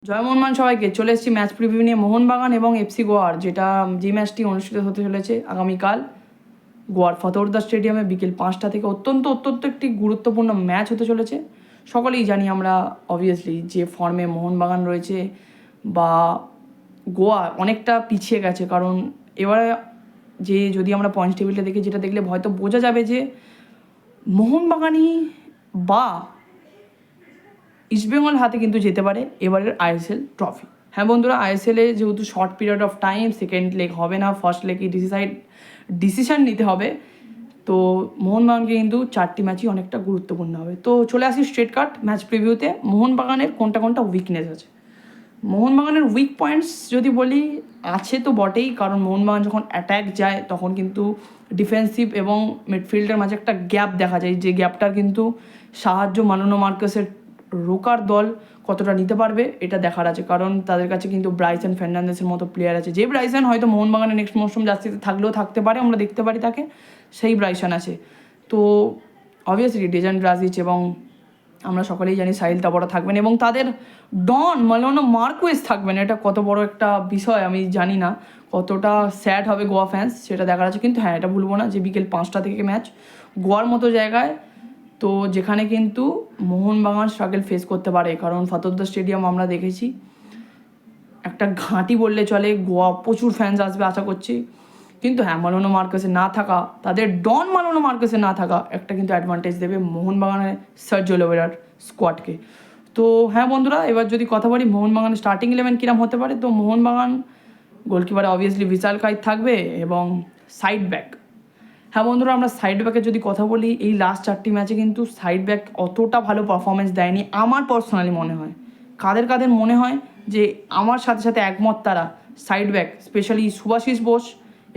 জয় মোহনবাগান সবাইকে। চলে এসেছি ম্যাচ প্রিভিউ নিয়ে মোহনবাগান এবং এফসি গোয়ার, যে ম্যাচটি অনুষ্ঠিত হতে চলেছে আগামীকাল গোয়ার ফতোরদা স্টেডিয়ামে বিকেল 5টা থেকে। অত্যন্ত একটি গুরুত্বপূর্ণ ম্যাচ হতে চলেছে। সকলেই জানি আমরা অবভিয়াসলি যে ফর্মে মোহনবাগান রয়েছে বা গোয়া অনেকটা পিছিয়ে গেছে, কারণ এবারে যদি আমরা পয়েন্ট টেবিলটা দেখি, যেটা দেখলে হয়তো বোঝা যাবে যে মোহনবাগানই বা ইস্টবেঙ্গল হাতে কিন্তু যেতে পারে এবারের আইএসএল ট্রফি। হ্যাঁ বন্ধুরা, আইএসএলে যেহেতু short period of time, second leg হবে না, ফার্স্ট লেগে ডিসিশান নিতে হবে, তো মোহনবাগানকে কিন্তু 4টি ম্যাচই অনেকটা গুরুত্বপূর্ণ হবে। তো চলে আসি স্ট্রেট কাট ম্যাচ প্রিভিউতে। মোহনবাগানের কোনটা উইকনেস আছে। মোহনবাগানের উইক পয়েন্টস যদি বলি, আছে তো বটেই, কারণ মোহনবাগান যখন অ্যাট্যাক যায় তখন কিন্তু ডিফেন্সিভ এবং মিডফিল্ডের মাঝে একটা গ্যাপ দেখা যায়, যে গ্যাপটার কিন্তু সাহায্য মানোনো মার্কাসের রোকার দল কতটা নিতে পারবে এটা দেখার আছে, কারণ তাদের কাছে কিন্তু ব্রাইসন ফার্নান্দেসের মতো প্লেয়ার আছে, যে ব্রাইসন হয়তো মোহনবাগানের নেক্সট মৌসুম জার্সিতে থাকলেও থাকতে পারে, আমরা দেখতে পারি তাকে, সেই ব্রাইসন আছে। তো অবভিয়াসলি ডেজান ব্রাজিচ এবং আমরা সকলেই জানি সাহিল তাবড়া থাকবেন, এবং তাদের ডন মালোনো মার্কুয়েস থাকবেন। এটা কত বড় একটা বিষয় আমি জানি না, কতটা স্যাড হবে গোয়া ফ্যান্স সেটা দেখার আছে। কিন্তু হ্যাঁ, এটা ভুলবো না যে বিকেল 5টা থেকে ম্যাচ গোয়ার মতো জায়গায়, তো যেখানে কিন্তু মোহনবাগান স্ট্রাগল ফেস করতে পারে, কারণ ফতোরদা স্টেডিয়াম আমরা দেখেছি একটা ঘাঁটি বললে চলে। গোয়া প্রচুর ফ্যান্স আসবে আশা করছি, কিন্তু হ্যাঁ, মালোনো মার্কাসে না থাকা, তাদের ডন মালোনো মার্কাসে না থাকা একটা কিন্তু অ্যাডভান্টেজ দেবে মোহনবাগানের সার্জিও লোবেরার স্কোয়াডকে। তো হ্যাঁ বন্ধুরা, এবার যদি কথা বলি মোহনবাগানের স্টার্টিং 11 কিরম হতে পারে, তো মোহনবাগান গোলকিপারে অবভিয়াসলি বিশাল কাইত থাকবে এবং সাইড ব্যাক। হ্যাঁ বন্ধুরা, আমরা সাইড ব্যাকের যদি কথা বলি, এই লাস্ট 4টি ম্যাচে কিন্তু সাইড ব্যাক অতটা ভালো পারফরমেন্স দেয়নি আমার পার্সোনালি মনে হয়। কাদের মনে হয় যে আমার সাথে সাথে একমত তারা, side back specially Subhasish Bose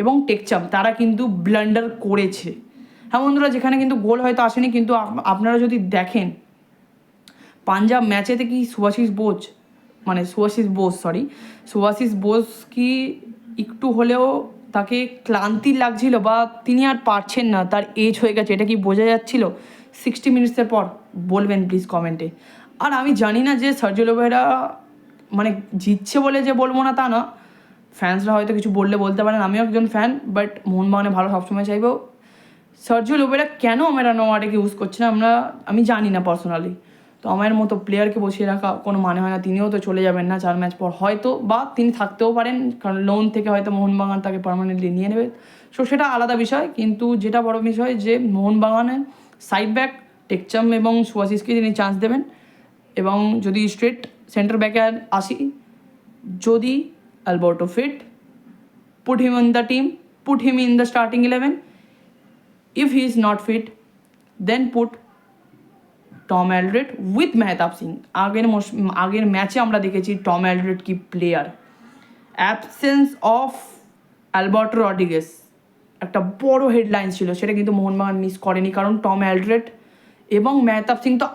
এবং টেকচাম, তারা কিন্তু ব্লান্ডার করেছে। হ্যাঁ বন্ধুরা, যেখানে কিন্তু গোল হয়তো আসেনি, কিন্তু আপনারা যদি দেখেন পাঞ্জাব ম্যাচেতে কি সুভাশিস বোস কি একটু হলেও তাকে ক্লান্তি লাগছিল, বা তিনি আর পারছেন না, তার এজ হয়ে গেছে, এটা কি বোঝা যাচ্ছিল 60 মিনিটসের পর? বলবেন প্লিজ কমেন্টে। আর আমি জানি না যে সার্জিও লোবেরা জিতছে বলে যে বলবো না তা না, ফ্যান্সরা হয়তো কিছু বলতে পারেন, আমিও একজন ফ্যান, বাট মোহনবাগানে ভালো সবসময় চাইবো। সার্জিও লোবেরা কেন আমেরানো ওয়ার্ডেকে ইউজ করছে না আমি জানি না পার্সোনালি। তো আমার মতো প্লেয়ারকে বসিয়ে রাখা কোনো মানে হয় না। তিনিও তো চলে যাবেন না 4 ম্যাচ পর, হয়তো বা তিনি থাকতেও পারেন, কারণ লোন থেকে হয়তো মোহনবাগান তাকে পার্মানেন্টলি নিয়ে নেবে, সো সেটা আলাদা বিষয়। কিন্তু যেটা বড় বিষয় যে মোহনবাগানের সাইড ব্যাক টেকচাম এবং সুভাশিসকে তিনি চান্স দেবেন। এবং যদি স্ট্রেট সেন্টার ব্যাকে আসি, যদি Alberto fit, put him in the team, put him in the starting 11. If he is not fit, then put Tom Aldred with Mehtab Singh. আগের ম্যাচে আমরা দেখেছি টম অ্যালড্রেড কি player. Absence of Alberto Rodriguez একটা বড় হেডলাইন ছিল, সেটা কিন্তু মোহনবাগান মিস করেনি, কারণ টম অ্যালড্রেড এবং মেহতাব সিং তো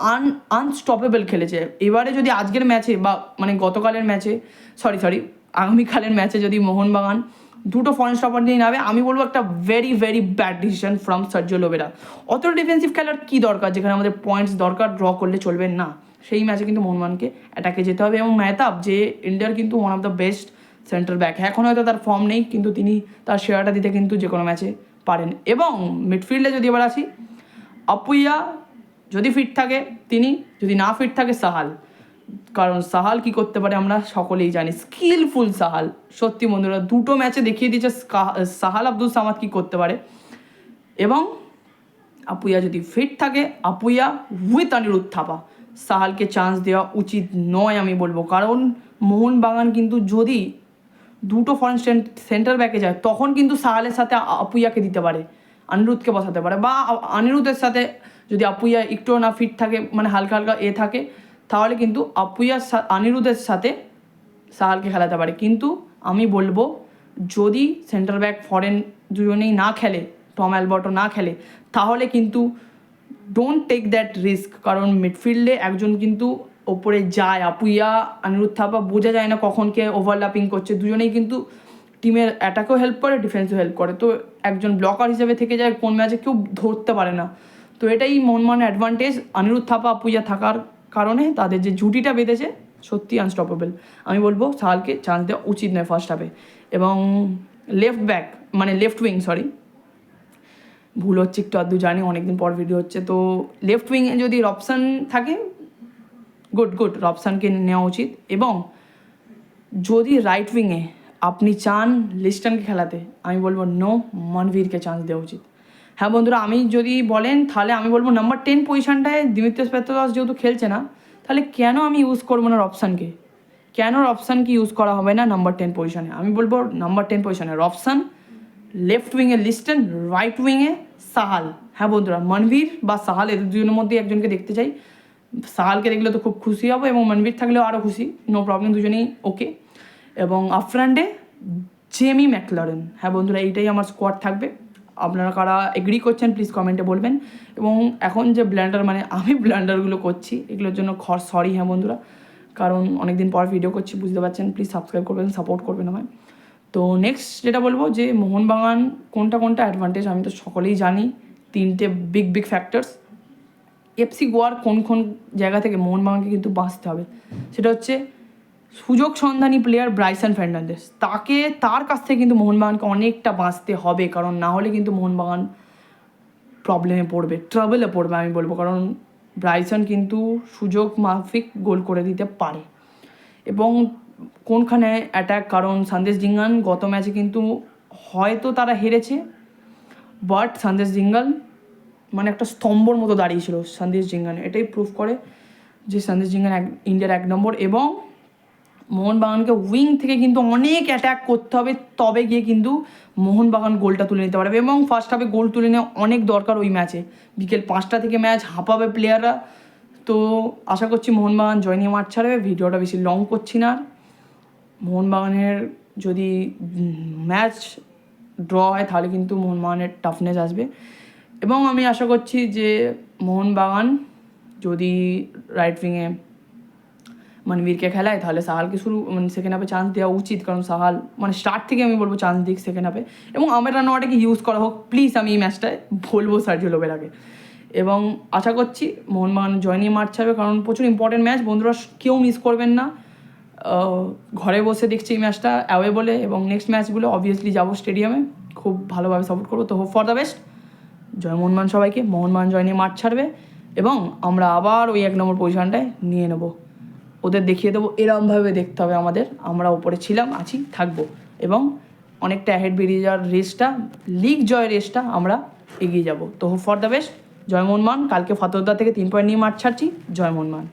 আনস্টপেবল খেলেছে। এবারে যদি আজকের ম্যাচে বা গতকালের ম্যাচে আগামীকালের ম্যাচে যদি মোহনবাগান দুটো ফরেন স্টপার নিয়ে নেবে, আমি বলবো একটা very bad decision from Sergio Lobera. অত ডিফেন্সিভ খেলার কী দরকার, যেখানে আমাদের পয়েন্টস দরকার, ড্র করলে চলবে না। সেই ম্যাচে কিন্তু মোহনবাগানকে অ্যাটাকে যেতে হবে। এবং মেহতাব, যে ইন্ডিয়ার কিন্তু one of the best centre back, এখন হয়তো তার ফর্ম নেই, কিন্তু তিনি তার শেয়ারটা দিতে কিন্তু যে কোনো ম্যাচে পারেন। এবং মিডফিল্ডে যদি এবার আসি, আপুইয়া যদি ফিট থাকে তিনি, যদি না ফিট থাকে সাহাল, কারণ সাহাল কি করতে পারে আমরা সকলেই জানি, স্কিলফুল সাহাল। সত্যি বন্ধুরা, দুটো ম্যাচে দেখিয়ে দিয়েছে সাহাল আব্দুল সামাদ কি করতে পারে। এবং আপুইয়া যদি ফিট থাকে, আপুইয়া উইথ অনিরুদ্ধ থাপা, সাহালকে চান্স দেওয়া উচিত নয় আমি বলবো, কারণ মোহনবাগান কিন্তু যদি দুটো ফরেন সেন্টার ব্যাকে যায়, তখন কিন্তু সাহালের সাথে আপুইয়াকে দিতে পারে, অনিরুদ্ধকে বসাতে পারে, বা অনিরুদ্ধের সাথে যদি আপুইয়া একটুও না ফিট থাকে, হালকা থাকে, তাহলে কিন্তু অনিরুদ্ধের সাথে সাহালকে খেলাতে পারে। কিন্তু আমি বলবো, যদি সেন্টার ব্যাক ফরেন দুজনেই না খেলে, টম অ্যালবার্টো না খেলে, তাহলে কিন্তু ডোন্ট টেক দ্যাট রিস্ক, কারণ মিডফিল্ডে একজন কিন্তু ওপরে যায়, আপুইয়া অনিরুদ্ধ থাপা বোঝা যায় না কখন কে ওভারল্যাপিং করছে, দুজনেই কিন্তু টিমের অ্যাটাকেও হেল্প করে, ডিফেন্সও হেল্প করে, তো একজন ব্লকার হিসেবে থেকে যায়, কোন ম্যাচে কেউ ধরতে পারে না। তো এটাই মোহনবাগানের অ্যাডভান্টেজ, অনিরুদ্ধ থাপা আপুইয়া থাকার কারণে তাদের যে জুটিটা বেঁধেছে সত্যি আনস্টপেবল। আমি বলবো সাহালকে চান্স দেওয়া উচিত নয় ফার্স্ট হাফে। এবং লেফট ব্যাক মানে লেফট উইং, সরি ভুল হচ্ছে একটু আধটু জানি, অনেকদিন পর ভিডিও হচ্ছে, তো লেফট উইংয়ে যদি রবসান থাকে গুড রবসানকে নেওয়া উচিত। এবং যদি রাইট উইংয়ে আপনি চান লিস্টনকে খেলাতে, আমি বলবো নো, মনভীরকে চান্স দেওয়া উচিত। হ্যাঁ বন্ধুরা, আমি যদি বলেন তাহলে আমি বলবো নাম্বার 10 পজিশনটায় দিমিত্রিয়াস পেত্রাস যেহেতু খেলছে না, তাহলে কেন আমি ইউজ করবো না রবসানকে? কেন রবসানকে ইউজ করা হবে না নাম্বার 10 পজিশনে? আমি বলবো নাম্বার 10 পজিশনে রবসান, লেফট উইংয়ে লিস্টন, রাইট উইংয়ে সাহাল। হ্যাঁ বন্ধুরা, মনভীর বা সাহাল এদের দুজনের মধ্যে একজনকে দেখতে চাই। সাহালকে দেখলে তো খুব খুশি হবো, এবং মনভীর থাকলেও আরও খুশি, নো প্রবলেম, দুজনেই ওকে। এবং আফ্রান্ডে জেমি ম্যাকলারেন। হ্যাঁ বন্ধুরা, এইটাই আমার স্কোয়াড থাকবে। আপনারা কারা এগ্রি করছেন প্লিজ কমেন্টে বলবেন। এবং এখন যে ব্ল্যান্ডার, মানে আমি ব্ল্যান্ডারগুলো করছি এগুলোর জন্য সরি হ্যাঁ বন্ধুরা, কারণ অনেকদিন পর ভিডিও করছি, বুঝতে পারছেন। প্লিজ সাবস্ক্রাইব করবেন, সাপোর্ট করবেন আমায়। তো নেক্সট যেটা বলবো যে মোহনবাগান কোনটা অ্যাডভান্টেজ আমি তো সকলেই জানি, তিনটে বিগ ফ্যাক্টরস। এফসি গোয়ার কোন জায়গা থেকে মোহনবাগানকে কিন্তু বাঁচতে হবে, সেটা হচ্ছে সুযোগ সন্ধানী প্লেয়ার ব্রাইসন ফার্নান্দেজ, তার কাছ থেকে কিন্তু মোহনবাগানকে অনেকটা বাঁচতে হবে, কারণ না হলে কিন্তু মোহনবাগান প্রবলেমে পড়বে, ট্রাবলে পড়বে আমি বলবো। কারণ ব্রাইসন কিন্তু সুযোগ মাফিক গোল করে দিতে পারে। এবং কোনখানে অ্যাটাক, কারণ সন্দেশ জিঙ্গান গত ম্যাচে কিন্তু হয়তো তারা হেরেছে, বাট সন্দেশ জিঙ্গান মানে একটা স্তম্ভর মতো দাঁড়িয়েছিল সন্দেশ জিঙ্গান, এটাই প্রুফ করে যে সন্দেশ জিঙ্গান ইন্ডিয়ার 1 নম্বর। এবং মোহনবাগানকে উইং থেকে কিন্তু অনেক অ্যাটাক করতে হবে, তবে গিয়ে কিন্তু মোহনবাগান গোলটা তুলে নিতে পারবে। এবং ফার্স্ট হাফে গোল তুলে নেওয়া অনেক দরকার ওই ম্যাচে, বিকেল 5টা থেকে ম্যাচ, হাঁপাবে প্লেয়াররা। তো আশা করছি মোহনবাগান জয় নিয়ে মাঠ ছাড়বে। ভিডিওটা বেশি লং করছি না। মোহনবাগানের যদি ম্যাচ ড্র হয় তাহলে কিন্তু মোহনবাগানের টাফনেস আসবে। এবং আমি আশা করছি যে মোহনবাগান যদি রাইট উইংয়ে মনভীরকে খেলায় তাহলে সাহালকে সেকেন্ড হাফে চান্স দেওয়া উচিত, কারণ সাহাল মানে স্টার্ট থেকে আমি বলবো চান্স দিক সেকেন্ড হাফে। এবং আমের রানোয়াটাকে ইউজ করা হোক প্লিজ, আমি এই ম্যাচটায় বলবো সার্জিও লোবেরাকে। এবং আশা করছি মোহনবাগান জয় নিয়ে মাঠ ছাড়বে, কারণ প্রচুর ইম্পর্টেন্ট ম্যাচ বন্ধুরা, কেউ মিস করবেন না। ঘরে বসে দেখছি এই ম্যাচটা অ্যাওয়ে বলে, এবং নেক্সট ম্যাচগুলো অবভিয়াসলি যাবো স্টেডিয়ামে, খুব ভালোভাবে সাপোর্ট করবো। তো হোপ ফর দ্য বেস্ট, জয় মোহনবাগান সবাইকে। মোহনবাগান জয় নিয়ে মাঠ ছাড়বে এবং আমরা আবার ওই 1 নম্বর পজিশনটায় নিয়ে নেবো, ওদের দেখিয়ে দেবো এরমভাবে দেখতে হবে আমাদের, আমরা ওপরে ছিলাম, আছি, থাকবো। এবং অনেকটা অ্যাহেড বেরিয়ে যাওয়ার রেসটা, লিগ জয়ের রেসটা আমরা এগিয়ে যাব। তো হোপ ফর দ্য বেস্ট, জয় মোহনবাগান। কালকে ফতোরদা থেকে 3 পয়েন্ট নিয়ে মাঠ ছাড়ছি। জয় মোহনবাগান।